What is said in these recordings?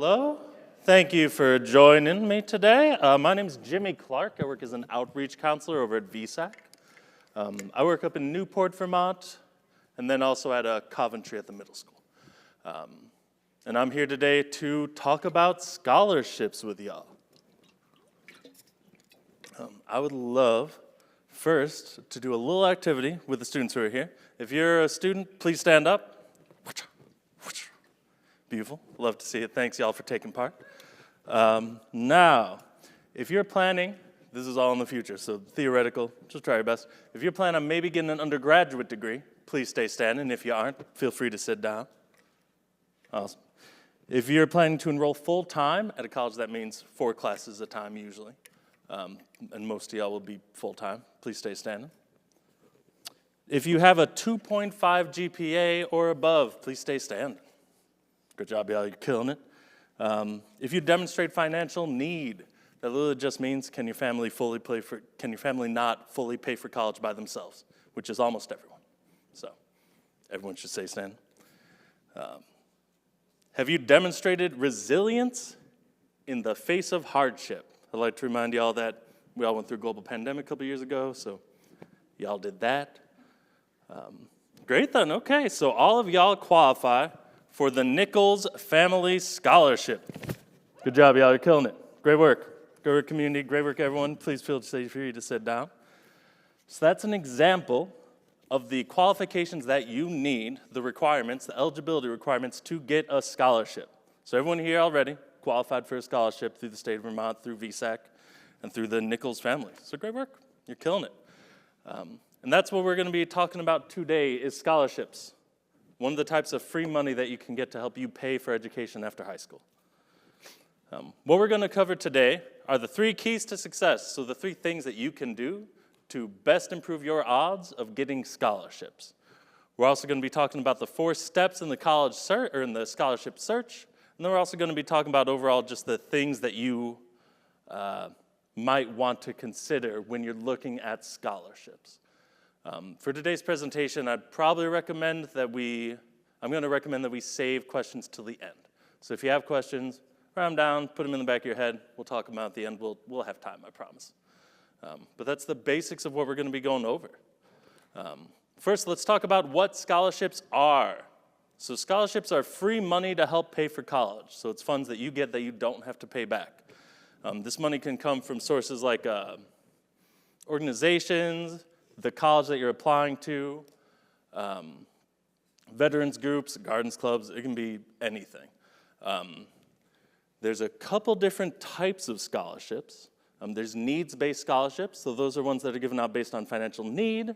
Hello. Thank you for joining me today. My name is Jimmy Clark. I work as an outreach counselor over at VSAC. I work up in Newport, Vermont, and then also at Coventry at the middle school. And I'm here today to talk about scholarships with y'all. I would love first to do a little activity with the students who are here. If you're a student, please stand up. Beautiful. Love to see it. Thanks, y'all, for taking part. Now, if you're planning, this is all in the future, so theoretical, just try your best. If you're planning on maybe getting an undergraduate degree, please stay standing. If you aren't, feel free to sit down. Awesome. If you're planning to enroll full-time at a college, that means 4 classes a time usually, and most of y'all will be full-time. Please stay standing. If you have a 2.5 GPA or above, please stay standing. Good job, y'all. You're killing it. If you demonstrate financial need, that literally just means can your family not fully pay for college by themselves, which is almost everyone. So everyone should stay standing. Have you demonstrated resilience in the face of hardship? I'd like to remind y'all that we all went through a global pandemic a couple years ago, so y'all did that. Great then, okay, so all of y'all qualify for the Nichols Family Scholarship. Good job, y'all, you're killing it. Great work. Great work, community, great work, everyone. Please feel free to sit down. So that's an example of the qualifications that you need, the requirements, the eligibility requirements to get a scholarship. So everyone here already qualified for a scholarship through the state of Vermont, through VSAC, and through the Nichols family. So great work. You're killing it. And that's what we're going to be talking about today is scholarships. One of the types of free money that you can get to help you pay for education after high school. What we're going to cover today are the 3 keys to success. So the 3 things that you can do to best improve your odds of getting scholarships. We're also going to be talking about the 4 steps in the college search or in the scholarship search. And then we're also going to be talking about overall just the things that you might want to consider when you're looking at scholarships. For today's presentation, I'd probably recommend that I'm going to recommend that we save questions till the end. So if you have questions, write them down, put them in the back of your head. We'll talk about them at the end. We'll have time, I promise. But that's the basics of what we're going to be going over. First, let's talk about what scholarships are. So scholarships are free money to help pay for college. So it's funds that you get that you don't have to pay back. This money can come from sources like organizations, the college that you're applying to, veterans groups, gardens clubs, it can be anything. There's a couple different types of scholarships. There's needs-based scholarships, so those are ones that are given out based on financial need.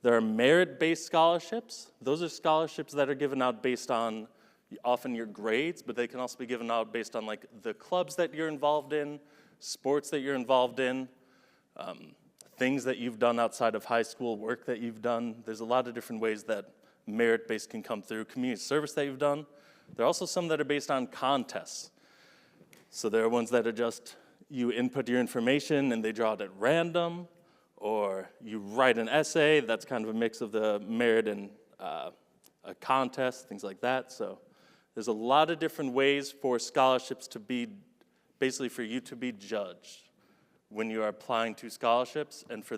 There are merit-based scholarships. Those are scholarships that are given out based on often your grades, but they can also be given out based on like the clubs that you're involved in, sports that you're involved in, things that you've done outside of high school, work that you've done. There's a lot of different ways that merit-based can come through. Community service that you've done. There are also some that are based on contests. So there are ones that are just you input your information and they draw it at random, or you write an essay. That's kind of a mix of the merit and a contest, things like that. So there's a lot of different ways for scholarships to be, basically for you to be judged when you are applying to scholarships and for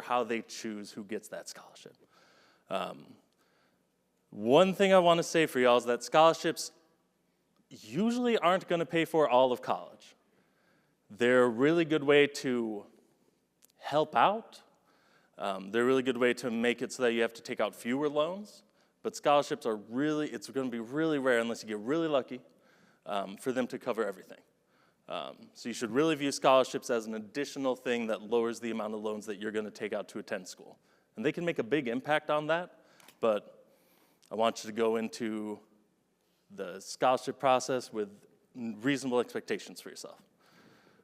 how they choose who gets that scholarship. One thing I want to say for y'all is that scholarships usually aren't going to pay for all of college. They're a really good way to help out. They're a really good way to make it so that you have to take out fewer loans. But scholarships are it's going to be really rare unless you get really lucky for them to cover everything. So you should really view scholarships as an additional thing that lowers the amount of loans that you're going to take out to attend school. And they can make a big impact on that, but I want you to go into the scholarship process with reasonable expectations for yourself.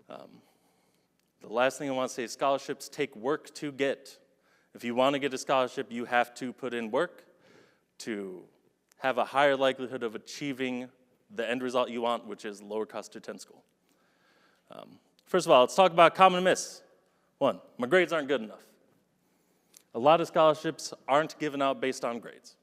The last thing I want to say is scholarships take work to get. If you want to get a scholarship, you have to put in work to have a higher likelihood of achieving the end result you want, which is lower cost to attend school. First of all, let's talk about common myths. 1, my grades aren't good enough. A lot of scholarships aren't given out based on grades.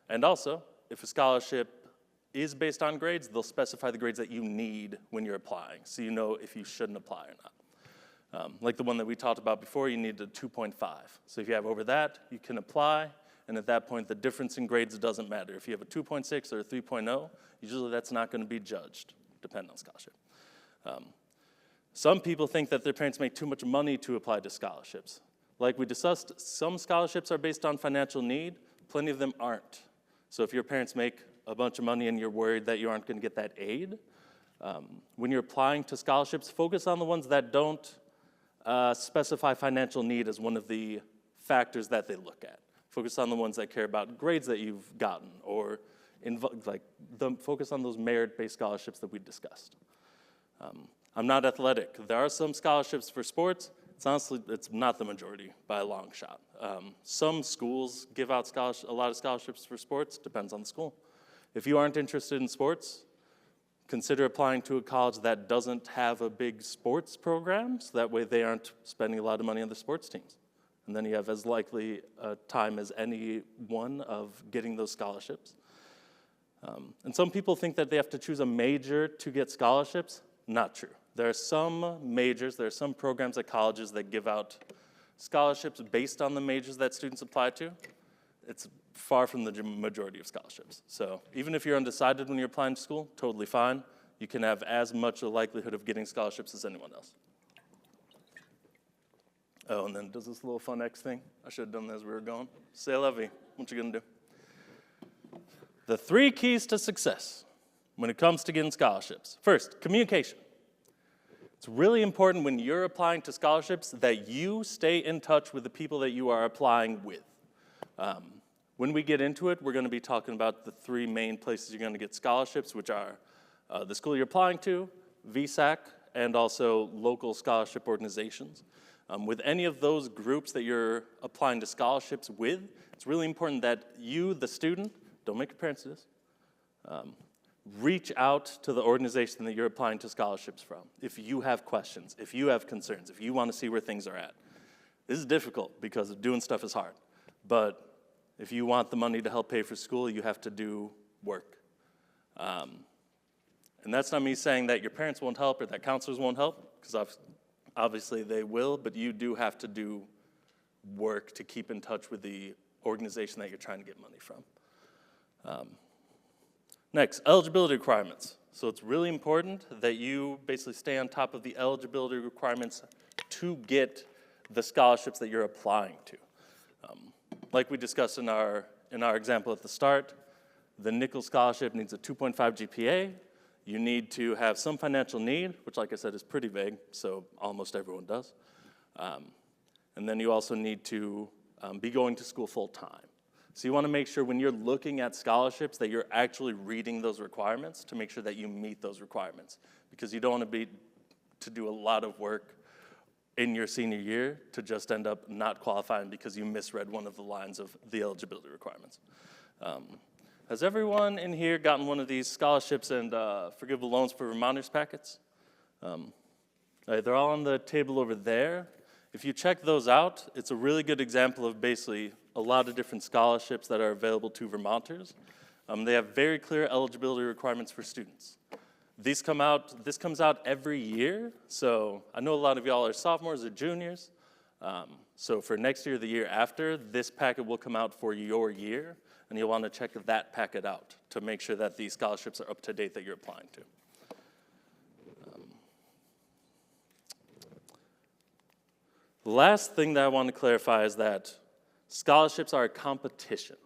And also, if a scholarship is based on grades, they'll specify the grades that you need when you're applying, so you know if you shouldn't apply or not. Like the one that we talked about before, you need a 2.5. So if you have over that, you can apply, and at that point, the difference in grades doesn't matter. If you have a 2.6 or a 3.0, usually that's not going to be judged, depending on scholarship. Some people think that their parents make too much money to apply to scholarships. Like we discussed, some scholarships are based on financial need, plenty of them aren't. So if your parents make a bunch of money and you're worried that you aren't going to get that aid, when you're applying to scholarships, focus on the ones that don't specify financial need as one of the factors that they look at. Focus on the ones that care about grades that you've gotten, or focus on those merit-based scholarships that we discussed. I'm not athletic. There are some scholarships for sports. It's not the majority by a long shot. Some schools give out a lot of scholarships for sports, depends on the school. If you aren't interested in sports, consider applying to a college that doesn't have a big sports program, so that way they aren't spending a lot of money on the sports teams. And then you have as likely a time as any one of getting those scholarships. And some people think that they have to choose a major to get scholarships. Not true. There are some majors, there are some programs at colleges that give out scholarships based on the majors that students apply to. It's far from the majority of scholarships. So even if you're undecided when you're applying to school, totally fine. You can have as much a likelihood of getting scholarships as anyone else. Oh, and then does this little fun X thing? I should have done that as we were going. C'est la vie. What you gonna do? The 3 keys to success when it comes to getting scholarships. First, communication. It's really important when you're applying to scholarships that you stay in touch with the people that you are applying with. When we get into it, we're going to be talking about the 3 main places you're going to get scholarships, which are the school you're applying to, VSAC, and also local scholarship organizations. With any of those groups that you're applying to scholarships with, it's really important that you, the student, don't make your parents do this, reach out to the organization that you're applying to scholarships from. If you have questions, if you have concerns, if you want to see where things are at. This is difficult because doing stuff is hard. But if you want the money to help pay for school, you have to do work. And that's not me saying that your parents won't help or that counselors won't help, because obviously they will, but you do have to do work to keep in touch with the organization that you're trying to get money from. Next, eligibility requirements. So it's really important that you basically stay on top of the eligibility requirements to get the scholarships that you're applying to. Like we discussed in our example at the start, the Nichols Scholarship needs a 2.5 GPA. You need to have some financial need, which like I said is pretty vague, so almost everyone does. And then you also need to be going to school full time. So you want to make sure when you're looking at scholarships that you're actually reading those requirements to make sure that you meet those requirements, because you don't want to do a lot of work in your senior year to just end up not qualifying because you misread one of the lines of the eligibility requirements. Has everyone in here gotten one of these scholarships and forgivable loans for Vermonters packets? They're all on the table over there. If you check those out, it's a really good example of basically a lot of different scholarships that are available to Vermonters. They have very clear eligibility requirements for students. This comes out every year, so I know a lot of y'all are sophomores or juniors. So for next year, the year after, this packet will come out for your year, and you'll want to check that packet out to make sure that these scholarships are up to date that you're applying to. The last thing that I want to clarify is that scholarships are a competition.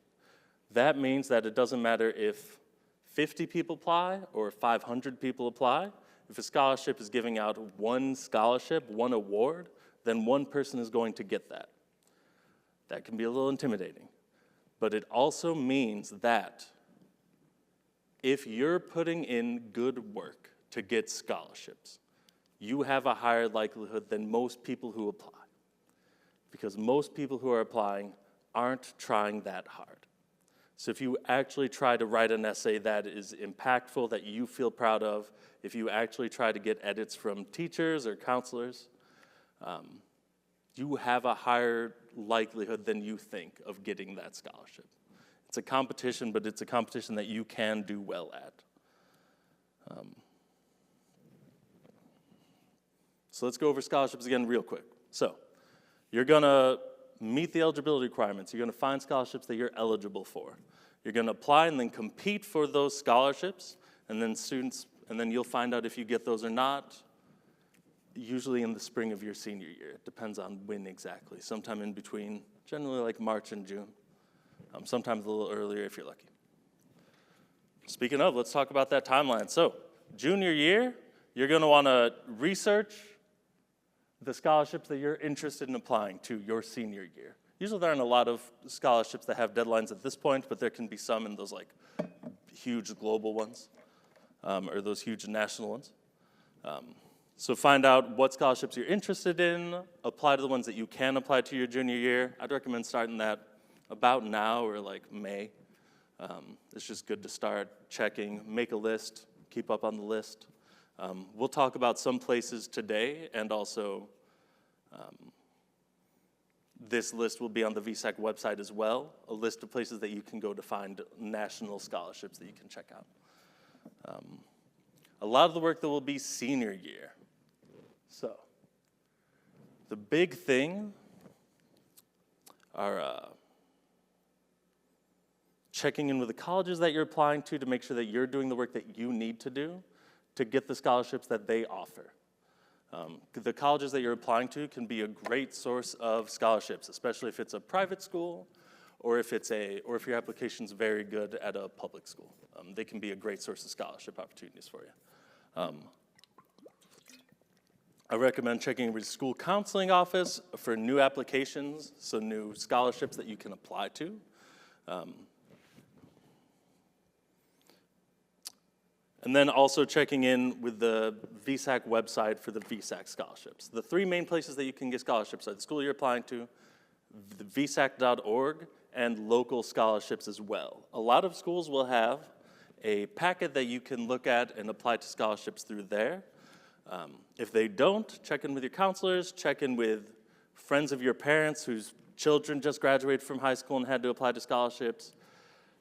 That means that it doesn't matter if 50 people apply or 500 people apply. If a scholarship is giving out one scholarship, one award, then one person is going to get that. That can be a little intimidating. But it also means that if you're putting in good work to get scholarships, you have a higher likelihood than most people who apply. Because most people who are applying aren't trying that hard. So if you actually try to write an essay that is impactful, that you feel proud of, if you actually try to get edits from teachers or counselors, you have a higher likelihood than you think of getting that scholarship. It's a competition, but it's a competition that you can do well at. So let's go over scholarships again real quick. So you're gonna meet the eligibility requirements. You're gonna find scholarships that you're eligible for. You're gonna apply and then compete for those scholarships, and then you'll find out if you get those or not, usually in the spring of your senior year. It depends on when exactly, sometime in between, generally like March and June. Sometimes a little earlier if you're lucky. Speaking of, let's talk about that timeline. So, junior year, you're gonna wanna research the scholarships that you're interested in applying to your senior year. Usually there aren't a lot of scholarships that have deadlines at this point, but there can be some in those like huge global ones, or those huge national ones. So find out what scholarships you're interested in, apply to the ones that you can apply to your junior year. I'd recommend starting that about now or like May. It's just good to start checking, make a list, keep up on the list. We'll talk about some places today, and also this list will be on the VSAC website as well, a list of places that you can go to find national scholarships that you can check out. A lot of the work that will be senior year. So, the big thing are checking in with the colleges that you're applying to make sure that you're doing the work that you need to do to get the scholarships that they offer. The colleges that you're applying to can be a great source of scholarships, especially if it's a private school or if your application's very good at a public school. They can be a great source of scholarship opportunities for you. I recommend checking with the school counseling office for new applications, so new scholarships that you can apply to. And then also checking in with the VSAC website for the VSAC scholarships. The three main places that you can get scholarships are the school you're applying to, the vsac.org, and local scholarships as well. A lot of schools will have a packet that you can look at and apply to scholarships through there. If they don't, check in with your counselors, check in with friends of your parents whose children just graduated from high school and had to apply to scholarships.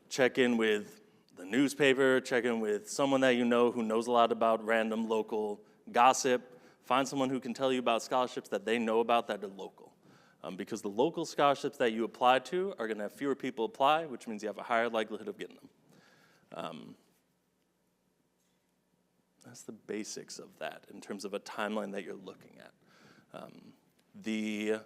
Check in with the newspaper, check in with someone that you know who knows a lot about random local gossip. Find someone who can tell you about scholarships that they know about that are local. Because the local scholarships that you apply to are gonna have fewer people apply, which means you have a higher likelihood of getting them. That's the basics of that in terms of a timeline that you're looking at. The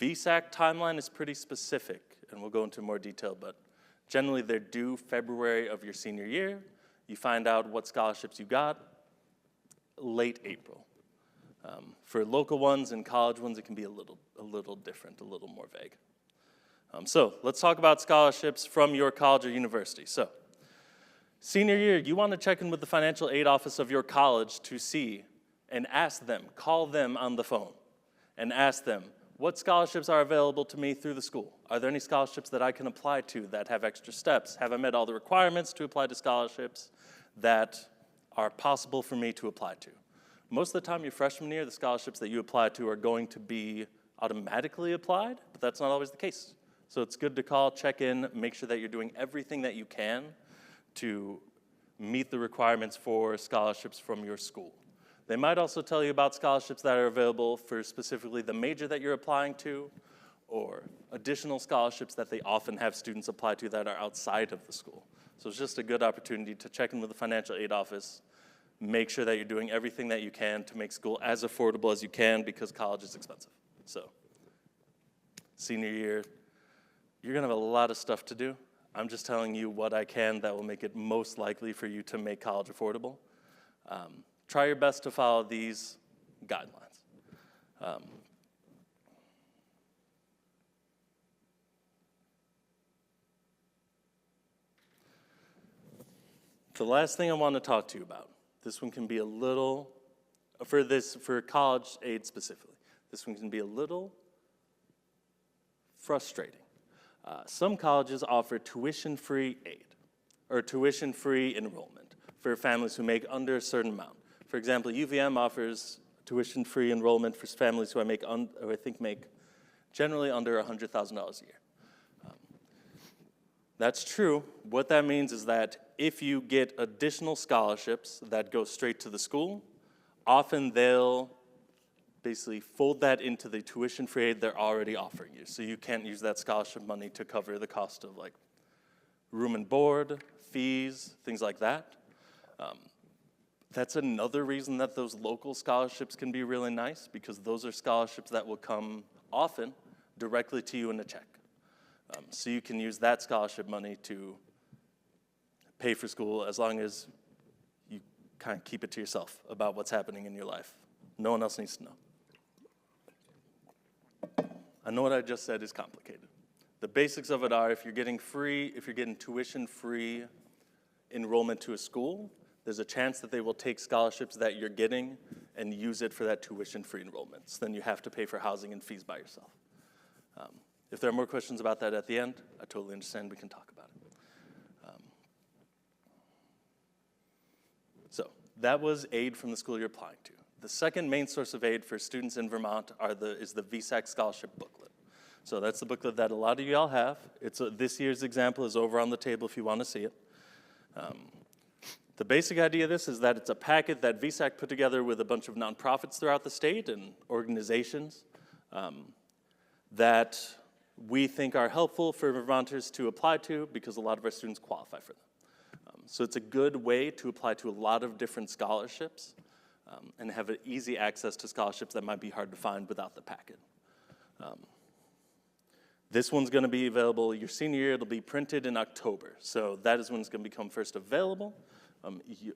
VSAC timeline is pretty specific, and we'll go into more detail, but generally they're due February of your senior year. You find out what scholarships you got late April. For local ones and college ones, it can be a little different, a little more vague. So let's talk about scholarships from your college or university. So, senior year, you want to check in with the financial aid office of your college to see and ask them, call them on the phone and ask them, what scholarships are available to me through the school? Are there any scholarships that I can apply to that have extra steps? Have I met all the requirements to apply to scholarships that are possible for me to apply to? Most of the time your freshman year, the scholarships that you apply to are going to be automatically applied, but that's not always the case. So it's good to call, check in, make sure that you're doing everything that you can to meet the requirements for scholarships from your school. They might also tell you about scholarships that are available for specifically the major that you're applying to, or additional scholarships that they often have students apply to that are outside of the school. So it's just a good opportunity to check in with the financial aid office, make sure that you're doing everything that you can to make school as affordable as you can because college is expensive. So, senior year, you're gonna have a lot of stuff to do. I'm just telling you what I can that will make it most likely for you to make college affordable. Try your best to follow these guidelines. The last thing I want to talk to you about, this one can be a little, for college aid specifically, this one can be a little frustrating. Some colleges offer tuition-free aid, or tuition-free enrollment for families who make under a certain amount. For example, UVM offers tuition-free enrollment for families who make generally under $100,000 a year. That's true. What that means is that if you get additional scholarships that go straight to the school, often they'll basically fold that into the tuition-free aid they're already offering you. So you can't use that scholarship money to cover the cost of like room and board, fees, things like that. That's another reason that those local scholarships can be really nice, because those are scholarships that will come often directly to you in a check. So you can use that scholarship money to pay for school as long as you kind of keep it to yourself about what's happening in your life. No one else needs to know. I know what I just said is complicated. The basics of it are, if you're getting tuition-free enrollment to a school, there's a chance that they will take scholarships that you're getting and use it for that tuition-free enrollment. So then you have to pay for housing and fees by yourself. If there are more questions about that at the end, I totally understand. We can talk about it. So that was aid from the school you're applying to. The second main source of aid for students in Vermont is the VSAC scholarship booklet. So that's the booklet that a lot of y'all have. This year's example is over on the table if you want to see it. The basic idea of this is that it's a packet that VSAC put together with a bunch of nonprofits throughout the state and organizations that we think are helpful for Vermonters to apply to, because a lot of our students qualify for them. So it's a good way to apply to a lot of different scholarships and have an easy access to scholarships that might be hard to find without the packet. This one's going to be available your senior year. It'll be printed in October. So that is when it's going to become first available.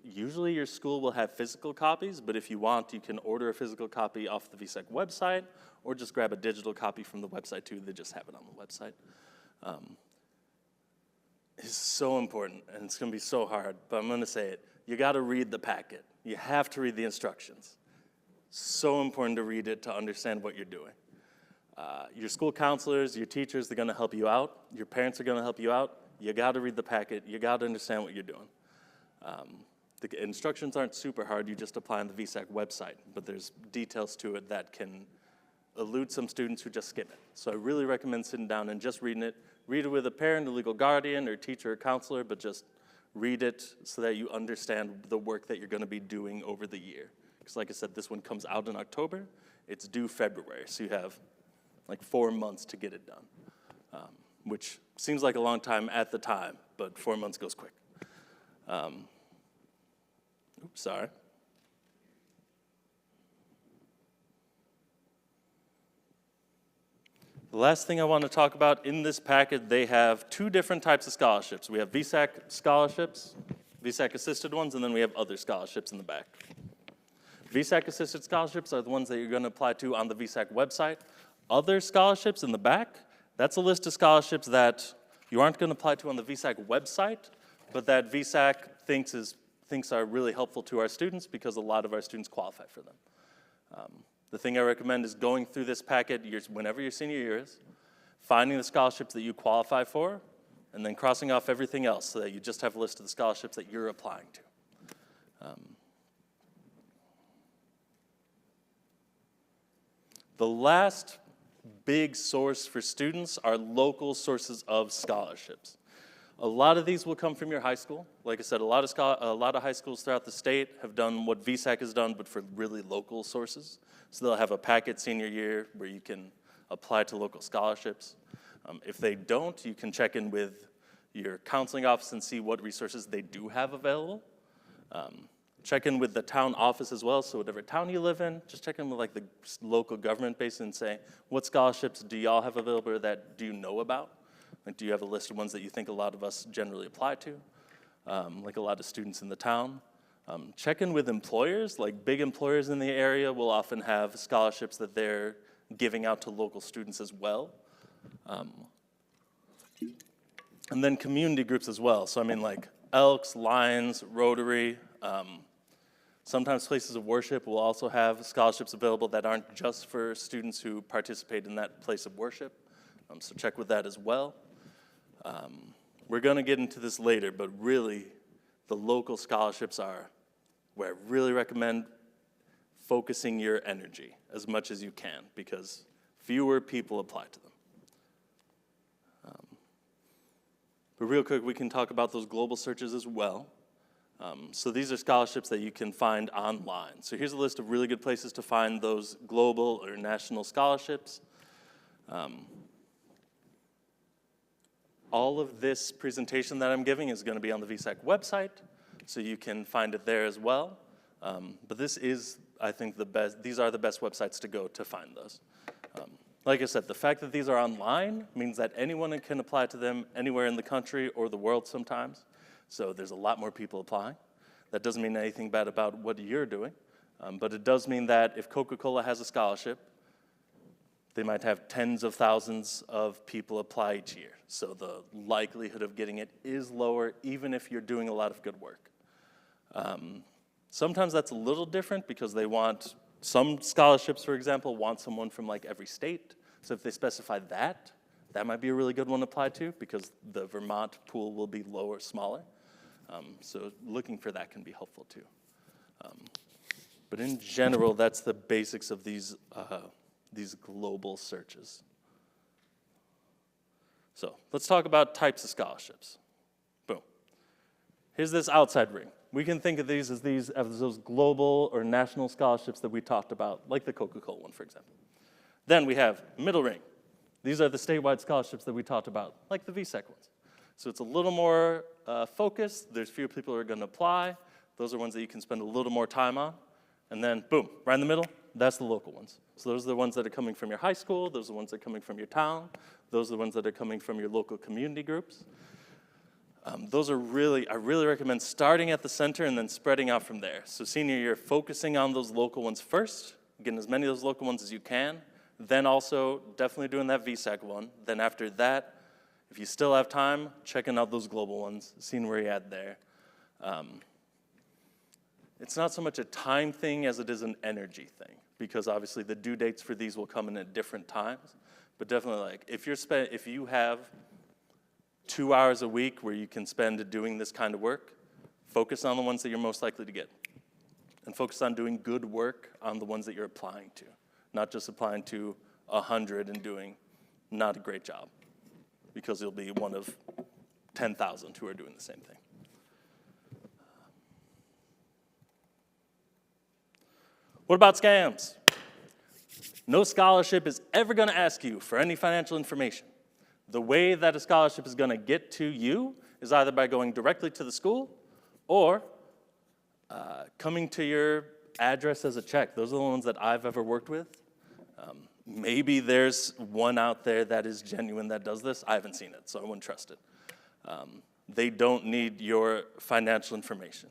Usually your school will have physical copies, but if you want, you can order a physical copy off the VSAC website, or just grab a digital copy from the website too. They just have it on the website. It's so important, and it's going to be so hard, but I'm going to say it. You got to read the packet. You have to read the instructions. So important to read it to understand what you're doing. Your school counselors, your teachers, they're going to help you out. Your parents are going to help you out. You got to read the packet. You got to understand what you're doing. The instructions aren't super hard. You just apply on the VSAC website, but there's details to it that can elude some students who just skip it. So I really recommend sitting down and just reading it. Read it with a parent, a legal guardian, or teacher or counselor, but just read it so that you understand the work that you're going to be doing over the year. Because like I said, this one comes out in October. It's due February, so you have like 4 months to get it done, which seems like a long time at the time, but 4 months goes quick. Oops, sorry. The last thing I want to talk about, in this packet, they have 2 different types of scholarships. We have VSAC scholarships, VSAC assisted ones, and then we have other scholarships in the back. VSAC assisted scholarships are the ones that you're going to apply to on the VSAC website. Other scholarships in the back, that's a list of scholarships that you aren't going to apply to on the VSAC website, but that VSAC thinks are really helpful to our students, because a lot of our students qualify for them. The thing I recommend is going through this packet whenever your senior year is, finding the scholarships that you qualify for, and then crossing off everything else so that you just have a list of the scholarships that you're applying to. The last big source for students are local sources of scholarships. A lot of these will come from your high school. Like I said, a lot of high schools throughout the state have done what VSAC has done, but for really local sources. So they'll have a packet senior year where you can apply to local scholarships. If they don't, you can check in with your counseling office and see what resources they do have available. Check in with the town office as well, so whatever town you live in, just check in with like the local government base and say, what scholarships do y'all have available that do you know about? Like, do you have a list of ones that you think a lot of us generally apply to? Like a lot of students in the town. Check in with employers, like big employers in the area will often have scholarships that they're giving out to local students as well. And then community groups as well. So I mean like Elks, Lions, Rotary. Sometimes places of worship will also have scholarships available that aren't just for students who participate in that place of worship. So check with that as well. We're going to get into this later, but really the local scholarships are where I really recommend focusing your energy as much as you can, because fewer people apply to them. But real quick, we can talk about those global searches as well. So these are scholarships that you can find online. So here's a list of really good places to find those global or national scholarships. All of this presentation that I'm giving is going to be on the VSAC website, so you can find it there as well. But this is, I think, the best. These are the best websites to go to find those. Like I said, the fact that these are online means that anyone can apply to them anywhere in the country or the world sometimes. So there's a lot more people applying. That doesn't mean anything bad about what you're doing, but it does mean that if Coca-Cola has a scholarship, they might have tens of thousands of people apply each year. So the likelihood of getting it is lower, even if you're doing a lot of good work. Sometimes that's a little different because they want, some scholarships, for example, want someone from like every state. So if they specify that, that might be a really good one to apply to because the Vermont pool will be lower, smaller. So looking for that can be helpful too. But in general, that's the basics of these global searches. So let's talk about types of scholarships. Boom. Here's this outside ring. We can think of these as those global or national scholarships that we talked about, like the Coca-Cola one, for example. Then we have middle ring. These are the statewide scholarships that we talked about, like the VSAC ones. So it's a little more focused. There's fewer people who are going to apply. Those are ones that you can spend a little more time on. And then, boom, right in the middle, that's the local ones. So those are the ones that are coming from your high school. Those are the ones that are coming from your town. Those are the ones that are coming from your local community groups. Those are I really recommend starting at the center and then spreading out from there. So senior year, focusing on those local ones first, getting as many of those local ones as you can. Then also definitely doing that VSAC one. Then after that, if you still have time, checking out those global ones, seeing where you're at there. It's not so much a time thing as it is an energy thing, because obviously the due dates for these will come in at different times. But definitely, like, if you have 2 hours a week where you can spend doing this kind of work, focus on the ones that you're most likely to get. And focus on doing good work on the ones that you're applying to, not just applying to 100 and doing not a great job, because you'll be one of 10,000 who are doing the same thing. What about scams? No scholarship is ever going to ask you for any financial information. The way that a scholarship is going to get to you is either by going directly to the school or coming to your address as a check. Those are the ones that I've ever worked with. Maybe there's one out there that is genuine that does this. I haven't seen it, so I wouldn't trust it. They don't need your financial information.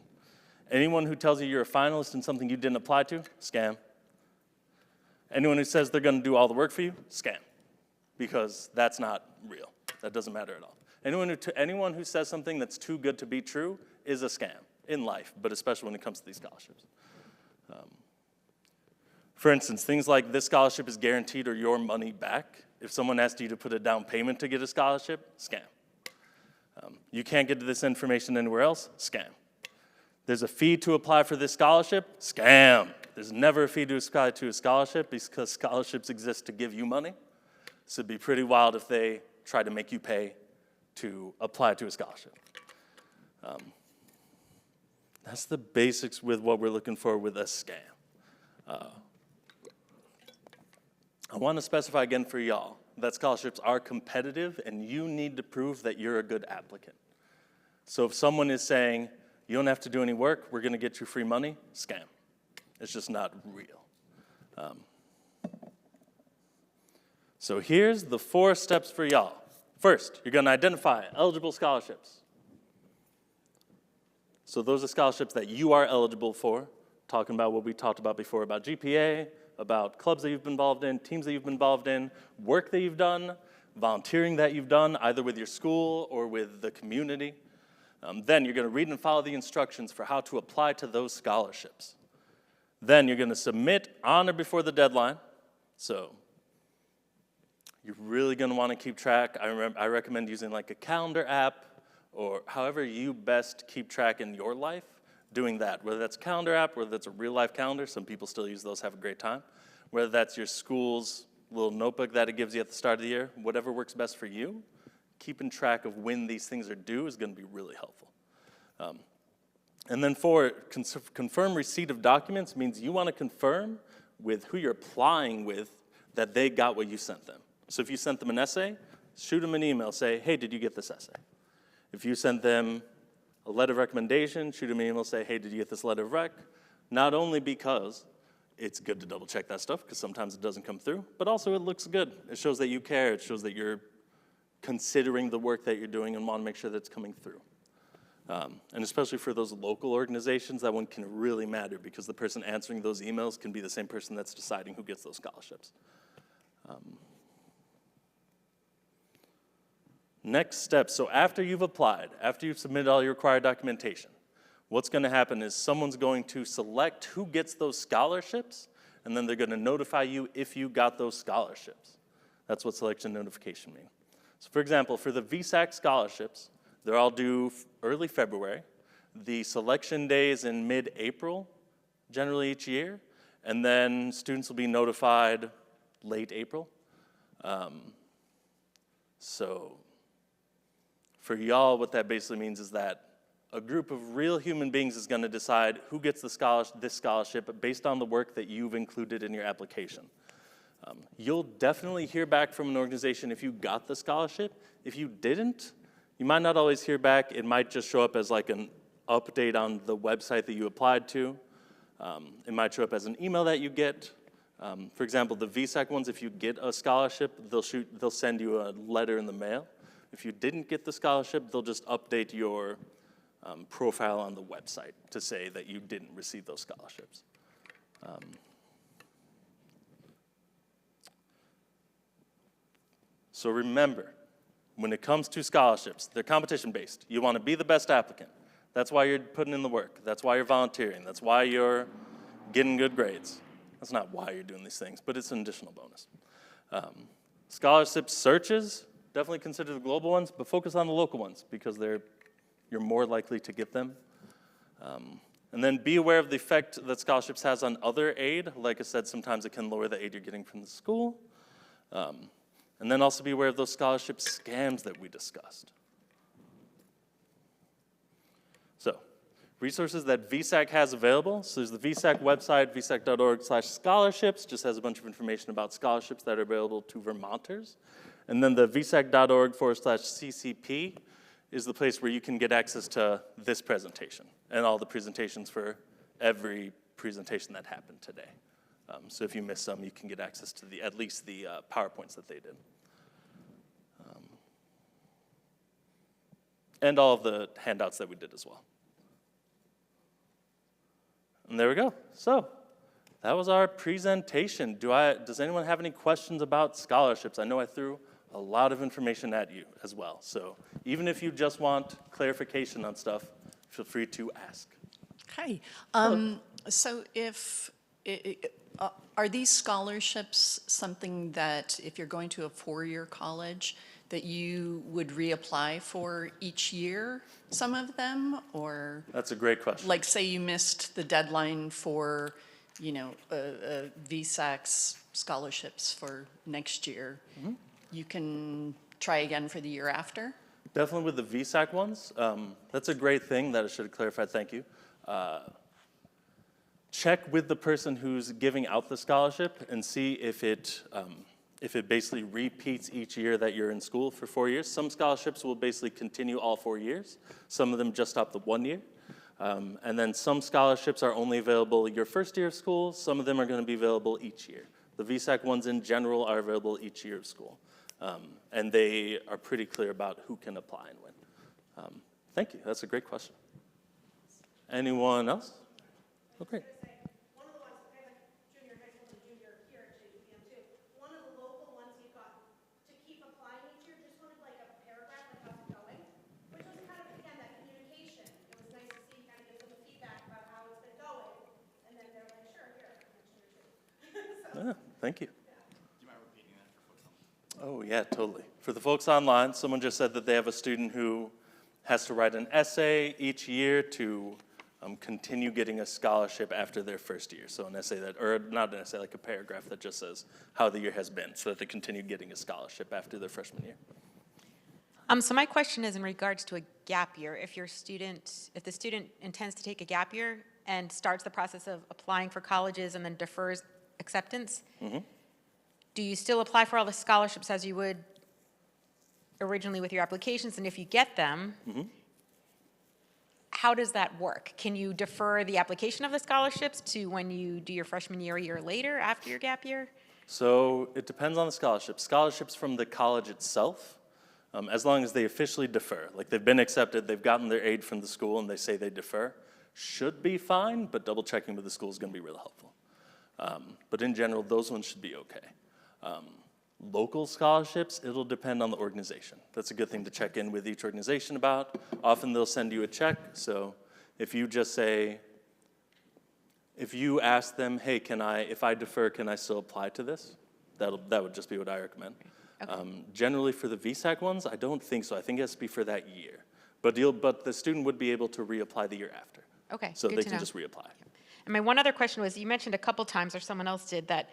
Anyone who tells you you're a finalist in something you didn't apply to, scam. Anyone who says they're going to do all the work for you, scam. Because that's not real. That doesn't matter at all. Anyone who says something that's too good to be true is a scam in life, but especially when it comes to these scholarships. For instance, things like this scholarship is guaranteed or your money back. If someone asked you to put a down payment to get a scholarship, scam. You can't get this information anywhere else, scam. There's a fee to apply for this scholarship, scam. There's never a fee to apply to a scholarship because scholarships exist to give you money. So it'd be pretty wild if they try to make you pay to apply to a scholarship. That's the basics with what we're looking for with a scam. I want to specify again for y'all that scholarships are competitive and you need to prove that you're a good applicant. So if someone is saying, you don't have to do any work, we're going to get you free money, scam. It's just not real. So here's the 4 steps for y'all. First, you're going to identify eligible scholarships. So those are scholarships that you are eligible for, talking about what we talked about before, about GPA, about clubs that you've been involved in, teams that you've been involved in, work that you've done, volunteering that you've done, either with your school or with the community. Then you're going to read and follow the instructions for how to apply to those scholarships. Then you're going to submit on or before the deadline. So you're really going to want to keep track. I recommend using like a calendar app or however you best keep track in your life, doing that. Whether that's a calendar app, whether that's a real life calendar. Some people still use those, have a great time. Whether that's your school's little notebook that it gives you at the start of the year, whatever works best for you, keeping track of when these things are due is going to be really helpful. And then for confirm receipt of documents means you want to confirm with who you're applying with that they got what you sent them. So if you sent them an essay, shoot them an email, say, hey, did you get this essay? If you sent them a letter of recommendation, shoot them an email, say, hey, did you get this letter of rec? Not only because it's good to double check that stuff, because sometimes it doesn't come through, but also it looks good. It shows that you care. It shows that you're considering the work that you're doing and want to make sure that it's coming through. And especially for those local organizations, that one can really matter because the person answering those emails can be the same person that's deciding who gets those scholarships. Next step, so after you've applied, after you've submitted all your required documentation, what's going to happen is someone's going to select who gets those scholarships, and then they're going to notify you if you got those scholarships. That's what selection notification means. So for example, for the VSAC scholarships, they're all due early February. The selection day is in mid-April, generally each year, and then students will be notified late April. So for y'all, what that basically means is that a group of real human beings is going to decide who gets this scholarship based on the work that you've included in your application. You'll definitely hear back from an organization if you got the scholarship. If you didn't, you might not always hear back. It might just show up as like an update on the website that you applied to. It might show up as an email that you get. For example, the VSAC ones, if you get a scholarship, they'll send you a letter in the mail. If you didn't get the scholarship, they'll just update your profile on the website to say that you didn't receive those scholarships. So remember, when it comes to scholarships, they're competition-based. You want to be the best applicant. That's why you're putting in the work. That's why you're volunteering. That's why you're getting good grades. That's not why you're doing these things, but it's an additional bonus. Scholarship searches, definitely consider the global ones, but focus on the local ones because you're more likely to get them. And then be aware of the effect that scholarships has on other aid. Like I said, sometimes it can lower the aid you're getting from the school. And then also be aware of those scholarship scams that we discussed. So, resources that VSAC has available. So there's the VSAC website, vsac.org/scholarships, just has a bunch of information about scholarships that are available to Vermonters. And then the vsac.org/CCP is the place where you can get access to this presentation and all the presentations for every presentation that happened today. So if you missed some, you can get access to at least the PowerPoints that they did. And all of the handouts that we did as well. And there we go. So that was our presentation. Does anyone have any questions about scholarships? I know I threw a lot of information at you as well. So even if you just want clarification on stuff, feel free to ask. Hi. So are these scholarships something that if you're going to a four-year college that you would reapply for each year, some of them, or? That's a great question. Like say you missed the deadline for, VSAC's scholarships for next year, you can try again for the year after? Definitely with the VSAC ones. That's a great thing that I should have clarified, thank you. Check with the person who's giving out the scholarship and see if it basically repeats each year that you're in school for 4 years. Some scholarships will basically continue all 4 years. Some of them just stop the 1 year. And then some scholarships are only available your first year of school. Some of them are going to be available each year. The VSAC ones in general are available each year of school. And they are pretty clear about who can apply and when. Thank you, that's a great question. Anyone else? Oh, great. Thank you. Do you mind repeating that for folks online? Oh, yeah, totally. For the folks online, someone just said that they have a student who has to write an essay each year to continue getting a scholarship after their first year. So an essay or not an essay, like a paragraph that just says how the year has been so that they continue getting a scholarship after their freshman year. So my question is in regards to a gap year. If the student intends to take a gap year and starts the process of applying for colleges and then defers acceptance, do you still apply for all the scholarships as you would originally with your applications? And if you get them, how does that work? Can you defer the application of the scholarships to when you do your freshman year a year later after your gap year? So it depends on the scholarship. Scholarships from the college itself, as long as they officially defer, like they've been accepted, they've gotten their aid from the school and they say they defer, should be fine, but double checking with the school is going to be really helpful. But in general, those ones should be okay. Local scholarships, it'll depend on the organization. That's a good thing to check in with each organization about. Often they'll send you a check, so if you just say, if you ask them, hey, if I defer, can I still apply to this? That would just be what I recommend. Okay. Generally for the VSAC ones, I don't think so. I think it has to be for that year. But the student would be able to reapply the year after. Okay, so good they to can know. just reapply. And my one other question was, you mentioned a couple times, or someone else did, that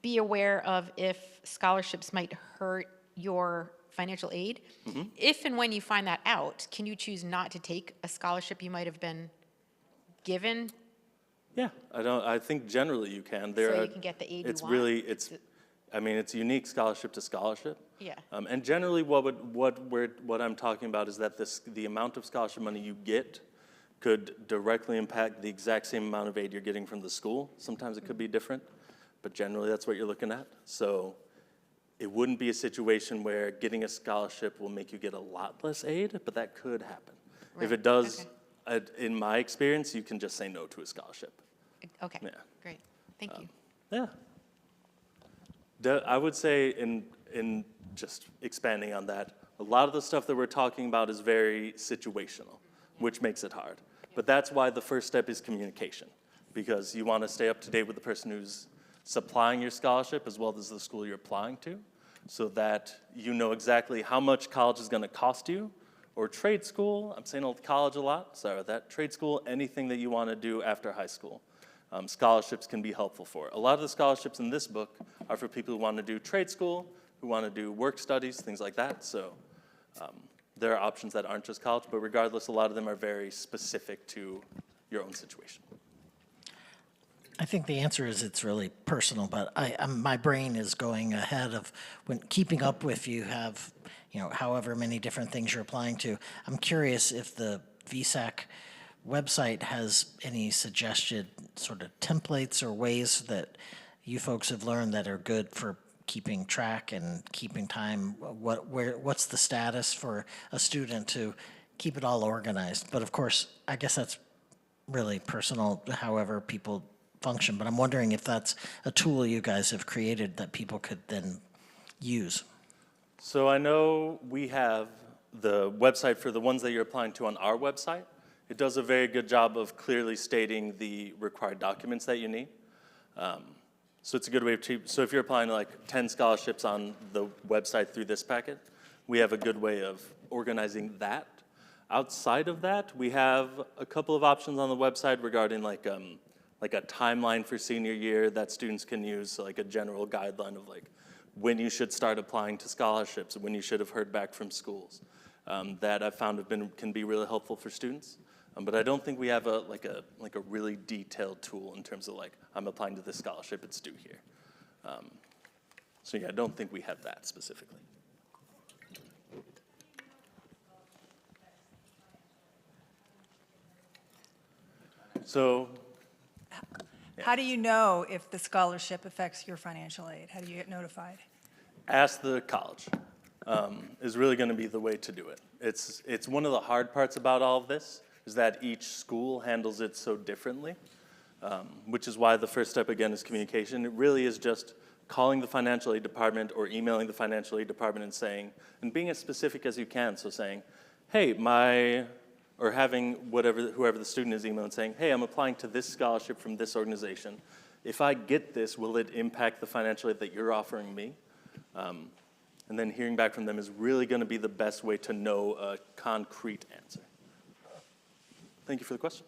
be aware of if scholarships might hurt your financial aid. If and when you find that out, can you choose not to take a scholarship you might have been given? Yeah, I think generally you can. So you can get the aid you want? It's unique scholarship to scholarship. Yeah. And generally what I'm talking about is that the amount of scholarship money you get could directly impact the exact same amount of aid you're getting from the school. Sometimes it could be different, but generally that's what you're looking at. So it wouldn't be a situation where getting a scholarship will make you get a lot less aid, but that could happen. Right. If it does, in my experience, you can just say no to a scholarship. Okay, Yeah. great. Thank you. Yeah. I would say in just expanding on that, a lot of the stuff that we're talking about is very situational, which makes it hard. But that's why the first step is communication, because you want to stay up to date with the person who's supplying your scholarship as well as the school you're applying to, so that you know exactly how much college is going to cost you, or trade school. I'm saying college a lot, sorry about that. Trade school, anything that you want to do after high school. Scholarships can be helpful for. A lot of the scholarships in this book are for people who want to do trade school, who want to do work studies, things like that. So there are options that aren't just college, but regardless, a lot of them are very specific to your own situation. I think the answer is it's really personal, but my brain is going ahead of when keeping up with you have, however many different things you're applying to. I'm curious if the VSAC website has any suggested sort of templates or ways that you folks have learned that are good for keeping track and keeping time. What's the status for a student to keep it all organized? But of course, I guess that's really personal, however people function. But I'm wondering if that's a tool you guys have created that people could then use. So I know we have the website for the ones that you're applying to on our website. It does a very good job of clearly stating the required documents that you need. So it's a good way so if you're applying to like 10 scholarships on the website through this packet, we have a good way of organizing that. Outside of that, we have a couple of options on the website regarding like a timeline for senior year that students can use, so like a general guideline of like when you should start applying to scholarships, when you should have heard back from schools. That I've found can be really helpful for students. But I don't think we have a really detailed tool in terms of like, I'm applying to this scholarship, it's due here. So yeah, I don't think we have that specifically. So, How do you know if the scholarship affects your financial aid? How do you get notified? ask the college is really going to be the way to do it. It's one of the hard parts about all of this is that each school handles it so differently, which is why the first step, again, is communication. It really is just calling the financial aid department or emailing the financial aid department and being as specific as you can. So saying, hey, or having whoever the student is emailing saying, hey, I'm applying to this scholarship from this organization. If I get this, will it impact the financial aid that you're offering me? And then hearing back from them is really going to be the best way to know a concrete answer. Thank you for the question.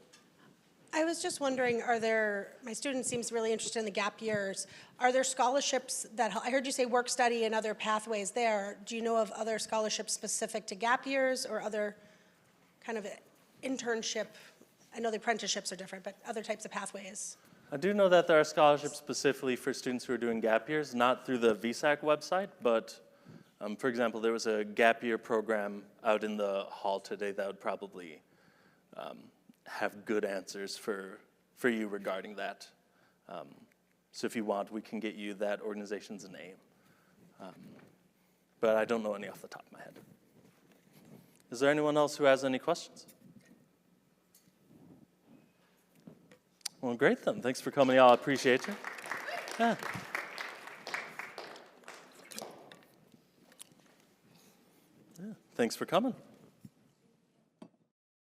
I was just wondering, my student seems really interested in the gap years. Are there scholarships I heard you say work study and other pathways there. Do you know of other scholarships specific to gap years or other kind of internship? I know the apprenticeships are different, but other types of pathways. I do know that there are scholarships specifically for students who are doing gap years, not through the VSAC website, but for example, there was a gap year program out in the hall today that would probably have good answers for you regarding that. So if you want, we can get you that organization's name. But I don't know any off the top of my head. Is there anyone else who has any questions? Well, great then. Thanks for coming, y'all. I appreciate you. Yeah. Thanks for coming.